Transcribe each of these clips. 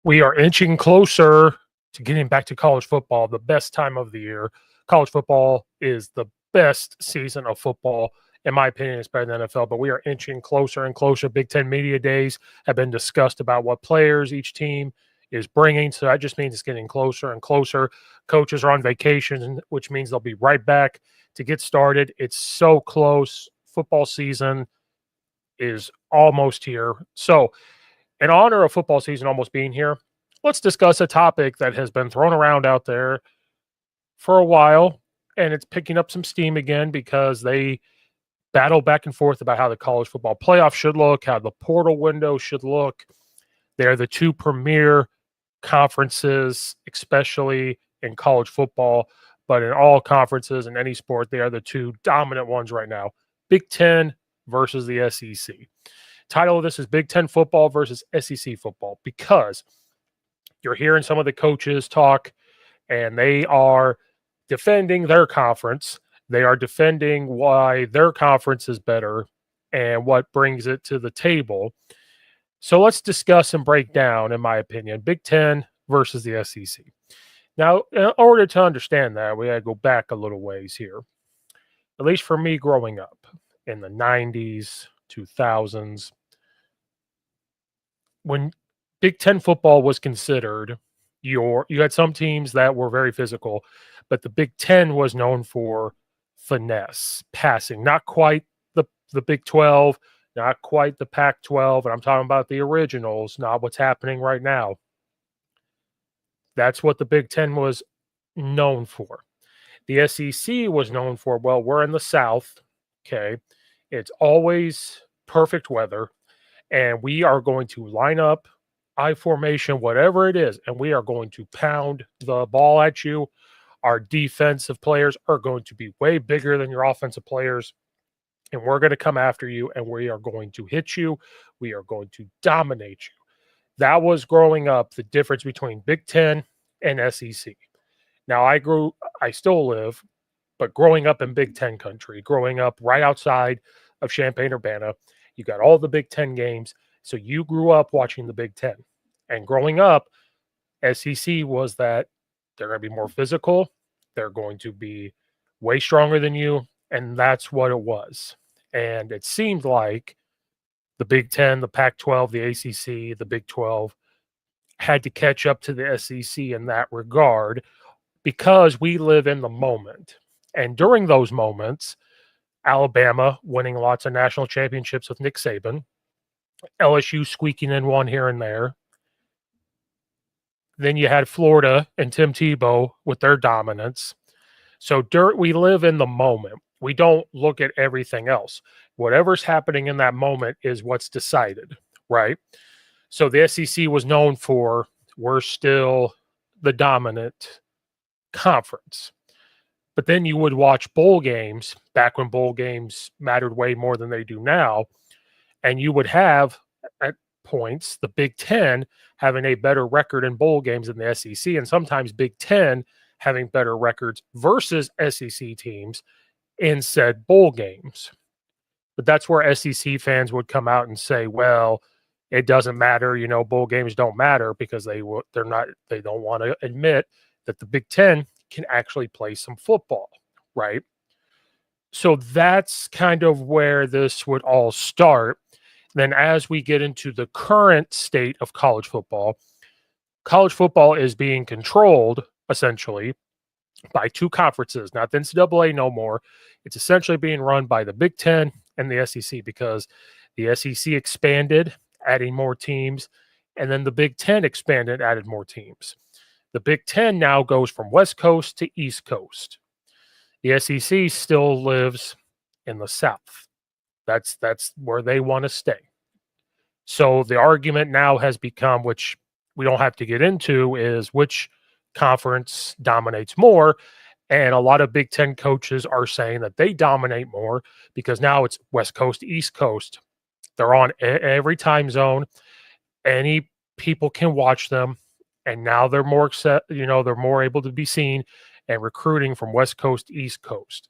We are inching closer to getting back to college football, the best time of the year. College football is the best season of football. In my opinion, it's better than NFL, but we are inching closer and closer. Big Ten Media Days have been discussed about what players each team is bringing. So that just means it's getting closer and closer. Coaches are on vacation, which means they'll be right back to get started. It's so close. Football season is almost here. So, in honor of football season almost being here, let's discuss a topic that has been thrown around out there for a while, and it's picking up some steam again because they battle back and forth about how the college football playoff should look, how the portal window should look. They're the two premier conferences, especially in college football, but in all conferences in any sport, they are the two dominant ones right now. Big Ten versus the SEC. Title of this is Big Ten football versus SEC football, because you're hearing some of the coaches talk and they are defending their conference. They are defending why their conference is better and what brings it to the table. So let's discuss and break down, in my opinion, Big Ten versus the SEC. Now, in order to understand that, we got to go back a little ways here. At least for me growing up in the 90s, 2000s, when Big Ten football was considered, you had some teams that were very physical, but the Big Ten was known for finesse, passing, not quite the Big 12, not quite the Pac-12, and I'm talking about the originals, not what's happening right now. That's what the Big Ten was known for. The SEC was known for, well, we're in the South, okay? It's always perfect weather, and we are going to line up I formation, whatever it is, and we are going to pound the ball at you. Our defensive players are going to be way bigger than your offensive players, and we're going to come after you, and we are going to hit you. We are going to dominate you. That was growing up the difference between Big Ten and SEC. Now, I still live, but growing up in Big Ten country, growing up right outside of Champaign-Urbana, you got all the Big Ten games. So you grew up watching the Big Ten. And growing up, SEC was that they're going to be more physical. They're going to be way stronger than you. And that's what it was. And it seemed like the Big Ten, the Pac-12, the ACC, the Big 12 had to catch up to the SEC in that regard because we live in the moment. And during those moments, Alabama winning lots of national championships with Nick Saban, LSU squeaking in one here and there. Then you had Florida and Tim Tebow with their dominance. So we live in the moment. We don't look at everything else. Whatever's happening in that moment is what's decided, right? So the SEC was known for, we're still the dominant conference. But then you would watch bowl games back when bowl games mattered way more than they do now. And you would have at points the Big Ten having a better record in bowl games than the SEC, and sometimes Big Ten having better records versus SEC teams in said bowl games. But that's where SEC fans would come out and say, well, it doesn't matter, bowl games don't matter, because they don't want to admit that the Big Ten can actually play some football, right? So that's kind of where this would all start. Then as we get into the current state of college football is being controlled essentially by two conferences, not the NCAA no more. It's essentially being run by the Big Ten and the SEC, because the SEC expanded, adding more teams, and then the Big Ten expanded, added more teams. The Big Ten now goes from West Coast to East Coast. The SEC still lives in the South. That's where they want to stay. So the argument now has become, which we don't have to get into, is which conference dominates more. And a lot of Big Ten coaches are saying that they dominate more because now it's West Coast, East Coast. They're on every time zone. Any people can watch them. And now they're more they're more able to be seen and recruiting from West Coast, East Coast.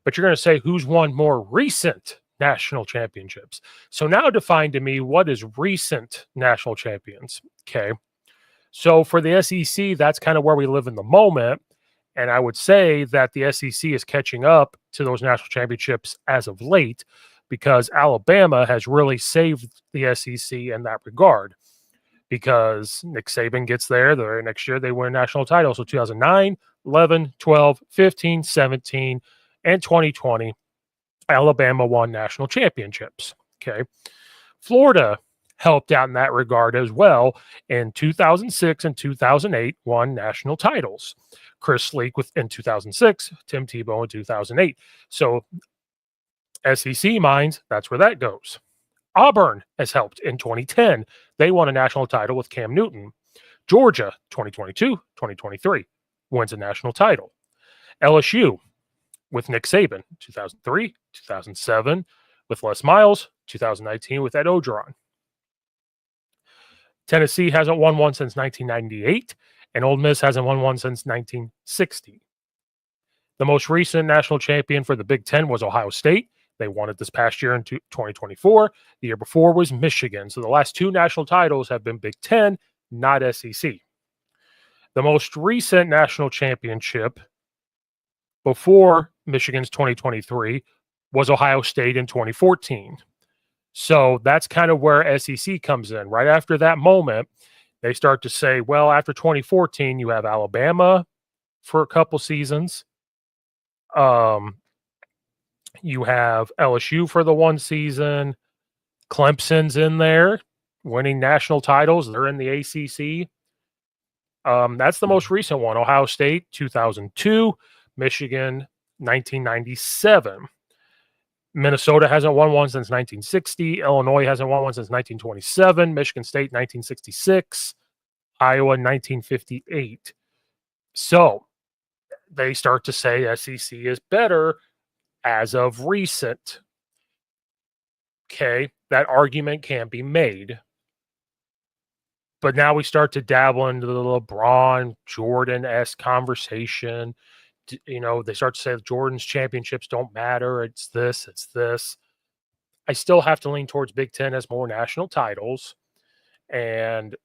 but you're going to say who's won more recent national championships. So now define to me what is recent national champions. Okay. So for the SEC, that's kind of where we live in the moment. And I would say that the SEC is catching up to those national championships as of late because Alabama has really saved the SEC in that regard. Because Nick Saban gets there, the very next year they win a national title. So 2009, 11, 12, 15, 17, and 2020, Alabama won national championships. Okay. Florida helped out in that regard as well. In 2006 and 2008, won national titles. Chris Leak in 2006, Tim Tebow in 2008. So SEC minds, that's where that goes. Auburn has helped in 2010. They won a national title with Cam Newton. Georgia, 2022, 2023, wins a national title. LSU with Nick Saban, 2003, 2007, with Les Miles, 2019 with Ed Orgeron. Tennessee hasn't won one since 1998, and Ole Miss hasn't won one since 1960. The most recent national champion for the Big Ten was Ohio State. They won it this past year in 2024. The year before was Michigan. So the last two national titles have been Big Ten, not SEC. The most recent national championship before Michigan's 2023 was Ohio State in 2014. So that's kind of where SEC comes in. Right after that moment, they start to say, well, after 2014, you have Alabama for a couple seasons. You have LSU for the one season. Clemson's in there, winning national titles. They're in the ACC. That's the most recent one. Ohio State, 2002. Michigan, 1997. Minnesota hasn't won one since 1960. Illinois hasn't won one since 1927. Michigan State, 1966. Iowa, 1958. So they start to say SEC is better as of recent. Okay, that argument can be made. But now we start to dabble into the LeBron, Jordan-esque conversation. They start to say Jordan's championships don't matter. It's this, it's this. I still have to lean towards Big Ten as more national titles. And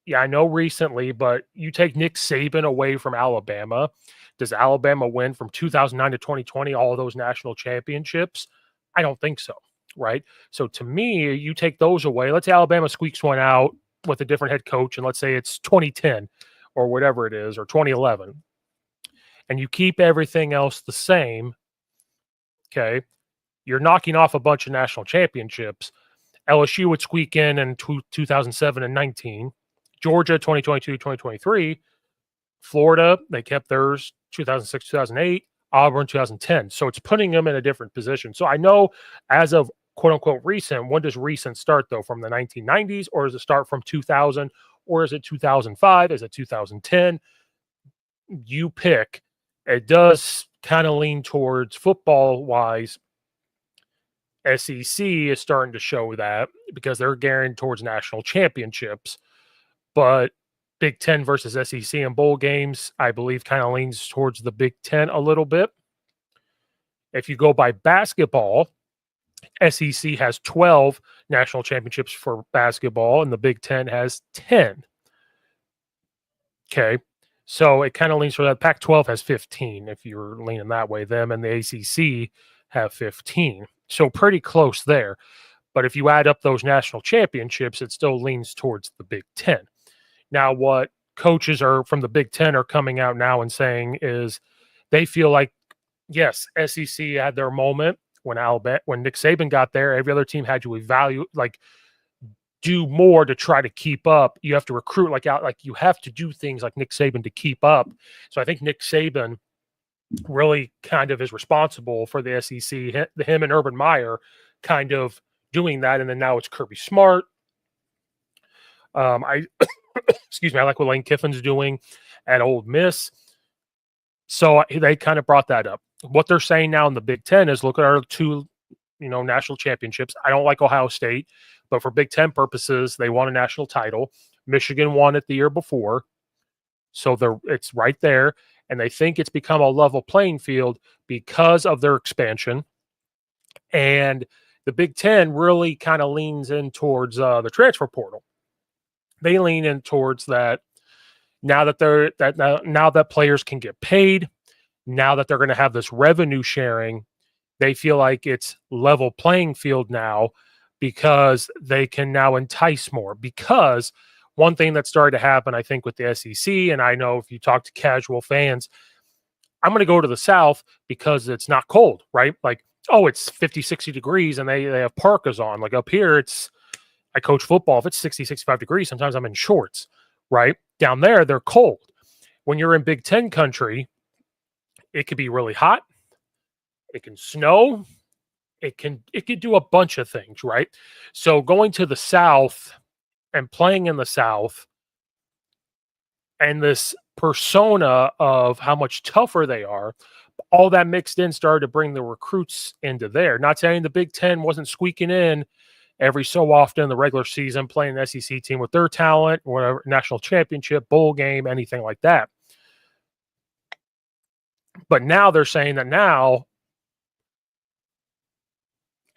yeah, I know recently, but you take Nick Saban away from Alabama. Does Alabama win from 2009 to 2020 all of those national championships? I don't think so, right? So to me, you take those away. Let's say Alabama squeaks one out with a different head coach, and let's say it's 2010 or whatever it is, or 2011. And you keep everything else the same, okay, you're knocking off a bunch of national championships. LSU would squeak in 2007 and 19. Georgia, 2022, 2023. Florida, they kept theirs 2006, 2008. Auburn, 2010. So it's putting them in a different position. So I know as of quote-unquote recent, when does recent start, though? From the 1990s, or does it start from 2000, or is it 2005? Is it 2010? You pick. It does kind of lean towards football-wise. SEC is starting to show that because they're gearing towards national championships. But Big Ten versus SEC in bowl games, I believe, kind of leans towards the Big Ten a little bit. If you go by basketball, SEC has 12 national championships for basketball, and the Big Ten has 10. Okay. So it kind of leans for that. Pac-12 has 15, if you're leaning that way. Them and the ACC have 15. So pretty close there. But if you add up those national championships, it still leans towards the Big Ten. Now, what coaches are from the Big Ten are coming out now and saying is they feel like, yes, SEC had their moment when Nick Saban got there. Every other team had to evaluate, do more to try to keep up. You have to recruit you have to do things like Nick Saban to keep up. So I think Nick Saban really kind of is responsible for the SEC. Him and Urban Meyer kind of doing that, and then now it's Kirby Smart. Excuse me, I like what Lane Kiffin's doing at Ole Miss. So they kind of brought that up. What they're saying now in the Big Ten is look at our two, national championships. I don't like Ohio State, but for Big Ten purposes, they won a national title. Michigan won it the year before. So it's right there. and they think it's become a level playing field because of their expansion. And the Big Ten really kind of leans in towards the transfer portal. They lean in towards that now that players can get paid, now that they're going to have this revenue sharing, they feel like it's level playing field now because they can now entice more. Because one thing that started to happen, I think, with the SEC, and I know if you talk to casual fans, I'm going to go to the South because it's not cold, right? Like, oh, it's 50, 60 degrees and they have parkas on. Like up here, I coach football. If it's 60, 65 degrees, sometimes I'm in shorts, right? Down there, they're cold. When you're in Big Ten country, it could be really hot. It can snow. It can do a bunch of things, right? So going to the South and playing in the South and this persona of how much tougher they are, all that mixed in started to bring the recruits into there. Not saying the Big Ten wasn't squeaking in every so often in the regular season, playing an SEC team with their talent, whatever, national championship, bowl game, anything like that. But now they're saying that now,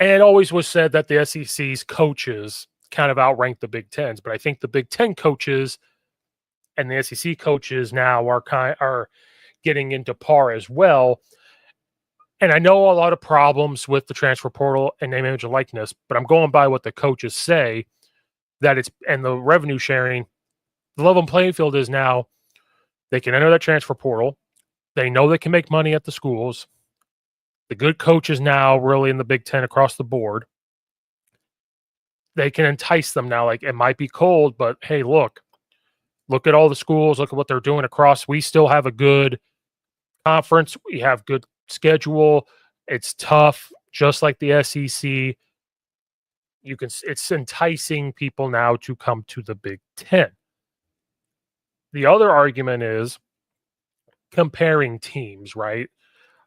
and it always was said that the SEC's coaches kind of outrank the Big Ten's, but I think the Big Ten coaches and the SEC coaches now are getting into par as well. And I know a lot of problems with the transfer portal and name, image, and likeness, but I'm going by what the coaches say that it's, and the revenue sharing, the level playing field is now they can enter that transfer portal. They know they can make money at the schools. The good coaches now really in the Big Ten across the board, they can entice them now. Like, it might be cold, but hey, look at all the schools. Look at what they're doing across. We still have a good conference. We have good schedule. It's tough, just like the SEC. It's enticing people now to come to the Big Ten. The other argument is comparing teams, right?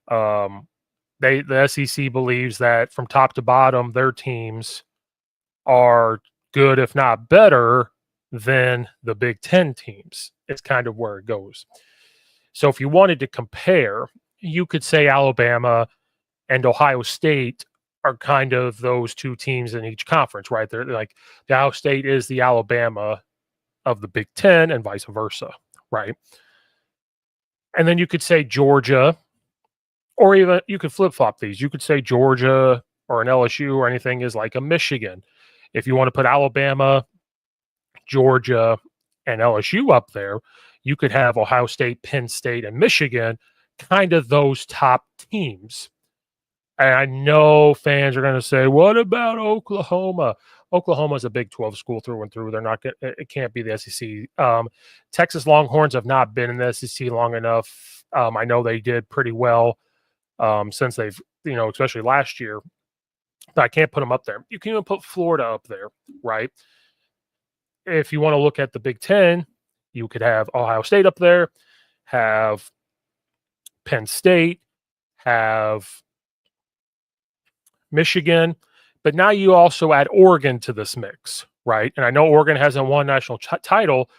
The SEC believes that from top to bottom, their teams are good, if not better, than the Big Ten teams. It's kind of where it goes. So if you wanted to compare, you could say Alabama and Ohio State are kind of those two teams in each conference, right? They're like, the Ohio State is the Alabama of the Big Ten and vice versa, right? And then you could say Georgia, or even you could flip-flop these. You could say Georgia or an LSU or anything is like a Michigan. If you want to put Alabama, Georgia, and LSU up there, you could have Ohio State, Penn State, and Michigan, kind of those top teams. And I know fans are going to say, what about Oklahoma? Oklahoma is a Big 12 school through and through. They're not going. It can't be the SEC. Texas Longhorns have not been in the SEC long enough. I know they did pretty well since they've, especially last year. But I can't put them up there. You can even put Florida up there, right? If you want to look at the Big Ten, you could have Ohio State up there, have Penn State, have Michigan, but now you also add Oregon to this mix, right? And I know Oregon hasn't won national title,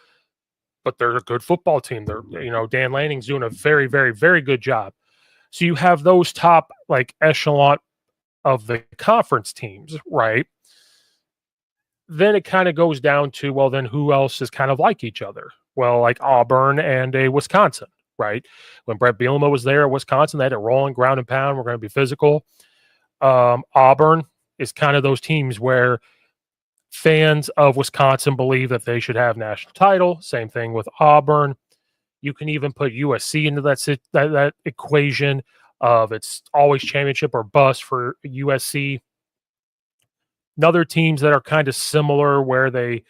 but they're a good football team. They're, Dan Lanning's doing a very, very, very good job. So you have those top like echelon of the conference teams, right? Then it kind of goes down to, well, then who else is kind of like each other? Well, like Auburn and a Wisconsin, right? When Brett Bielema was there at Wisconsin, they had it rolling, ground and pound. We're going to be physical. Auburn is kind of those teams where fans of Wisconsin believe that they should have national title. Same thing with Auburn. You can even put USC into that equation of it's always championship or bust for USC. Other teams that are kind of similar where they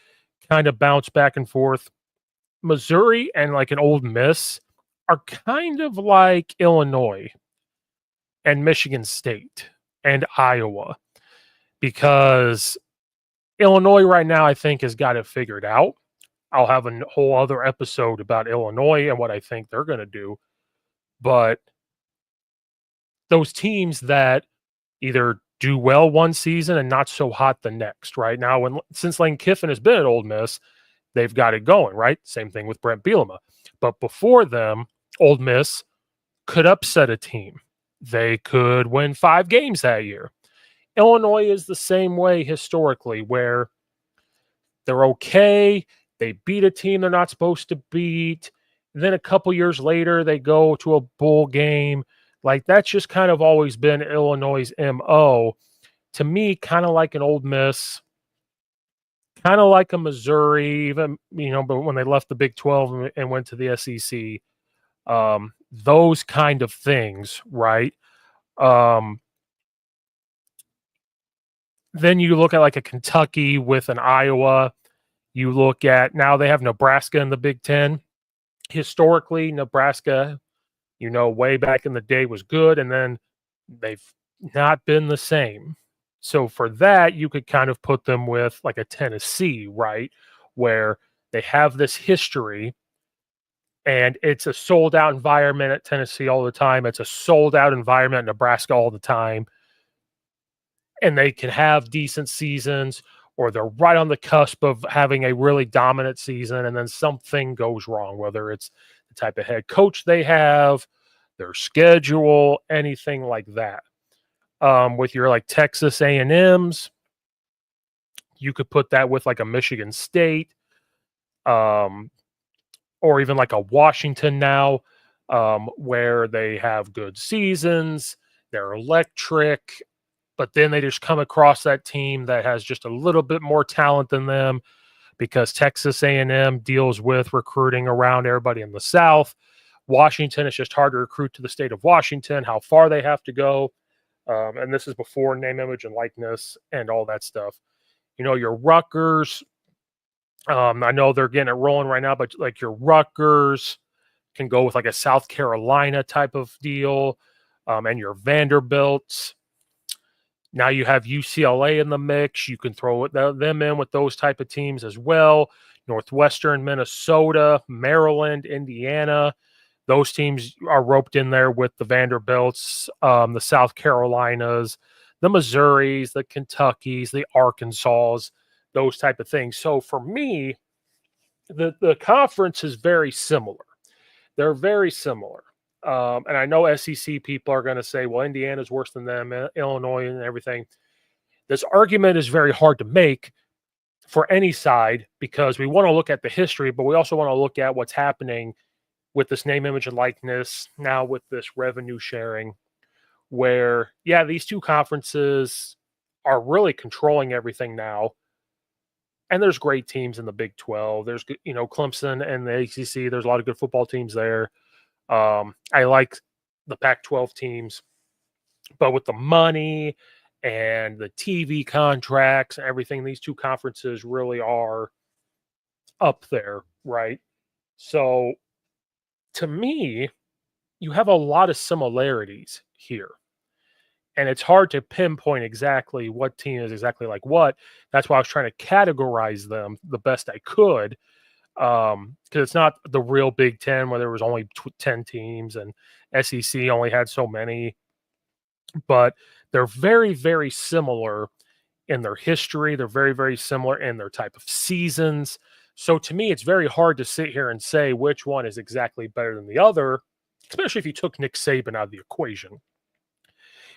kind of bounce back and forth. Missouri and like an Ole Miss are kind of like Illinois and Michigan State and Iowa, because Illinois right now, I think, has got it figured out. I'll have a whole other episode about Illinois and what I think they're going to do. But those teams that either do well one season and not so hot the next, right? Now, since Lane Kiffin has been at Ole Miss, they've got it going, right? Same thing with Brent Bielema. But before them, Ole Miss could upset a team. They could win 5 games that year. Illinois is the same way historically, where they're okay. They beat a team they're not supposed to beat. Then a couple years later, they go to a bowl game. Like that's just kind of always been Illinois' MO. To me, kind of like an Ole Miss, kind of like a Missouri, even but when they left the Big 12 and went to the SEC, those kind of things, right? Um, then you look at like a Kentucky with an Iowa. You look at now they have Nebraska in the Big Ten. Historically, Nebraska, way back in the day was good, and then they've not been the same. So for that, you could kind of put them with like a Tennessee, right? Where they have this history and it's a sold out environment at Tennessee all the time. It's a sold out environment at Nebraska all the time. And they can have decent seasons or they're right on the cusp of having a really dominant season and then something goes wrong, whether it's the type of head coach they have, their schedule, anything like that. With your like Texas A&Ms, you could put that with like a Michigan State, or even like a Washington now, where they have good seasons, they're electric, but then they just come across that team that has just a little bit more talent than them because Texas A&M deals with recruiting around everybody in the South. Washington, it's just hard to recruit to the state of Washington, how far they have to go. And this is before name, image, and likeness and all that stuff. Your Rutgers, I know they're getting it rolling right now, but like your Rutgers can go with like a South Carolina type of deal, and your Vanderbilts. Now you have UCLA in the mix. You can throw them in with those type of teams as well. Northwestern, Minnesota, Maryland, Indiana. Those teams are roped in there with the Vanderbilts, the South Carolinas, the Missouris, the Kentuckys, the Arkansas, those type of things. So for me, the conference is very similar. They're very similar. And I know SEC people are going to say, well, Indiana's worse than them, Illinois and everything. This argument is very hard to make for any side because we want to look at the history, but we also want to look at what's happening with this name, image, and likeness, now with this revenue sharing, where, yeah, these two conferences are really controlling everything now. And there's great teams in the Big 12. There's, Clemson and the ACC. There's a lot of good football teams there. I like the Pac-12 teams, but with the money and the TV contracts and everything, these two conferences really are up there, right? So to me, you have a lot of similarities here. And it's hard to pinpoint exactly what team is exactly like what. That's why I was trying to categorize them the best I could. Because it's not the real Big Ten where there was only 10 teams and SEC only had so many. But they're very, very similar in their history. They're very, very similar in their type of seasons. So to me, it's very hard to sit here and say which one is exactly better than the other, especially if you took Nick Saban out of the equation.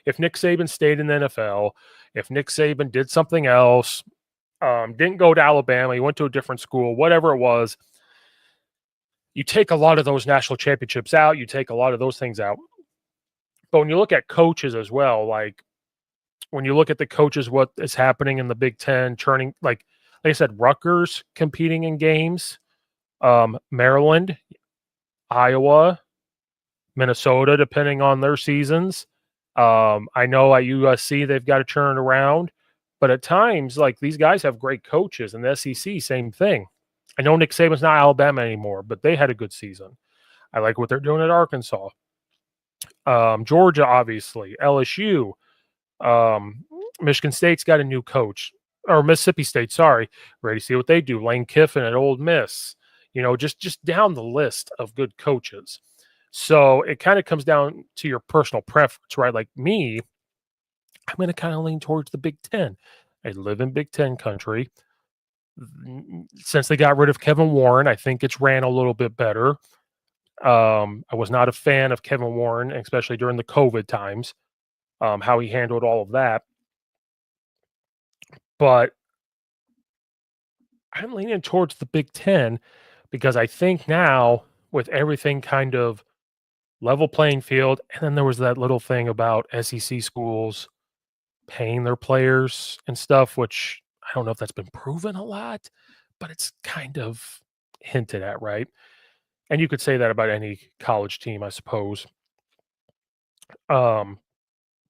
If Nick Saban stayed in the NFL, if Nick Saban did something else, didn't go to Alabama, he went to a different school, whatever it was, you take a lot of those national championships out, you take a lot of those things out. But when you look at coaches as well, like when you look at the coaches, what is happening in the Big Ten, churning, like I said, Rutgers competing in games, Maryland, Iowa, Minnesota, depending on their seasons. I know at USC they've got to turn it around, but at times, like these guys have great coaches, and the SEC, same thing. I know Nick Saban's not Alabama anymore, but they had a good season. I like what they're doing at Arkansas. Georgia, obviously, LSU, Michigan State's got a new coach, or Mississippi State, sorry. Ready to see what they do. Lane Kiffin at Ole Miss, just down the list of good coaches. So it kind of comes down to your personal preference, right? Like me, I'm going to kind of lean towards the Big Ten. I live in Big Ten country. Since they got rid of Kevin Warren, I think it's ran a little bit better. I was not a fan of Kevin Warren, especially during the COVID times, how he handled all of that. But I'm leaning towards the Big Ten because I think now, with everything kind of level playing field, and then there was that little thing about SEC schools paying their players and stuff, which I don't know if that's been proven a lot, but it's kind of hinted at, right? And you could say that about any college team, I suppose. Um,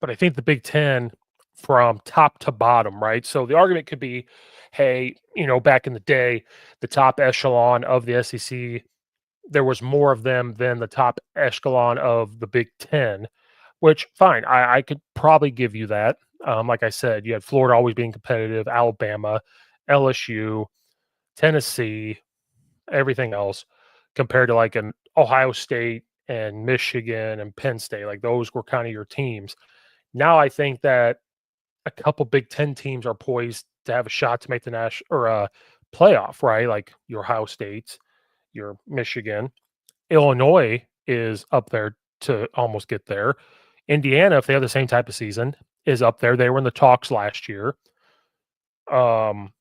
but I think the Big Ten from top to bottom, right? So the argument could be, hey, back in the day, the top echelon of the SEC, there was more of them than the top echelon of the Big Ten, which fine, I could probably give you that. Like I said, you had Florida always being competitive, Alabama, LSU, Tennessee, everything else, compared to like an Ohio State and Michigan and Penn State. Like those were kind of your teams. Now I think that a couple Big Ten teams are poised to have a shot to make the national or playoff, right? Like your Ohio States, your Michigan, Illinois is up there to almost get there. Indiana, if they have the same type of season, is up there. They were in the talks last year. Um,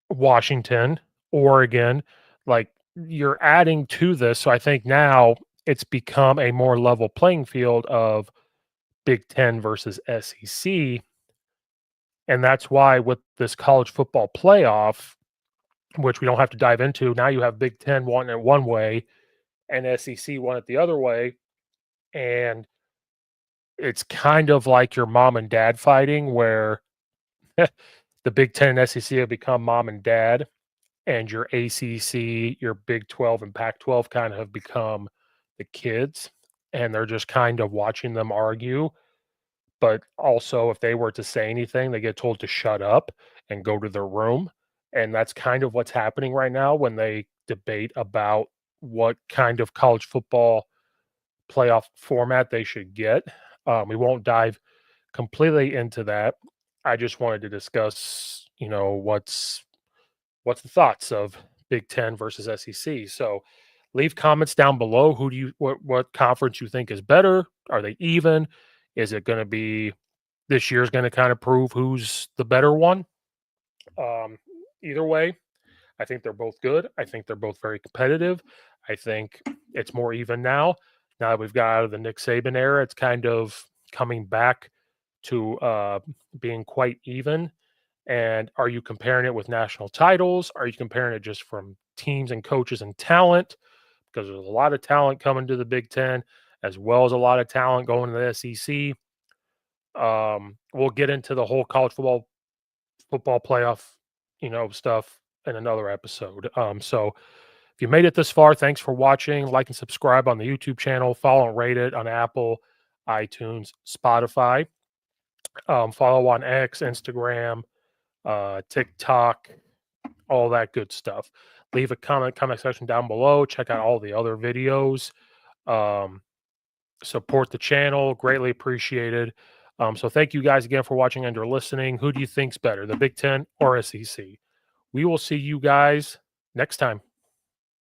Washington, Oregon, like you're adding to this. So I think now it's become a more level playing field of Big Ten versus SEC. And that's why with this college football playoff, which we don't have to dive into, now you have Big Ten wanting it one way and SEC want it the other way. And it's kind of like your mom and dad fighting where the Big Ten and SEC have become mom and dad, and your ACC, your Big 12 and Pac 12 kind of have become the kids. And they're just kind of watching them argue. But also, if they were to say anything, they get told to shut up and go to their room. And that's kind of what's happening right now when they debate about what kind of college football playoff format they should get. We won't dive completely into that. I just wanted to discuss, what's the thoughts of Big Ten versus SEC. So leave comments down below. Who do you what conference you think is better? Are they even? Is it going to be this year's going to kind of prove who's the better one? Um, Either way, I think they're both good. I think they're both very competitive. I think it's more even now. Now that we've got out of the Nick Saban era, it's kind of coming back to being quite even. And are you comparing it with national titles? Are you comparing it just from teams and coaches and talent? Because there's a lot of talent coming to the Big Ten, as well as a lot of talent going to the SEC. We'll get into the whole college football playoff, stuff in another episode. So if you made it this far, thanks for watching. Like and subscribe on the YouTube channel. Follow and rate it on Apple, iTunes, Spotify. Follow on X, Instagram, TikTok, all that good stuff. Leave a comment section down below. Check out all the other videos. Support the channel. Greatly appreciated. So thank you guys again for watching and or listening. Who do you think's better, the Big Ten or SEC? We will see you guys next time.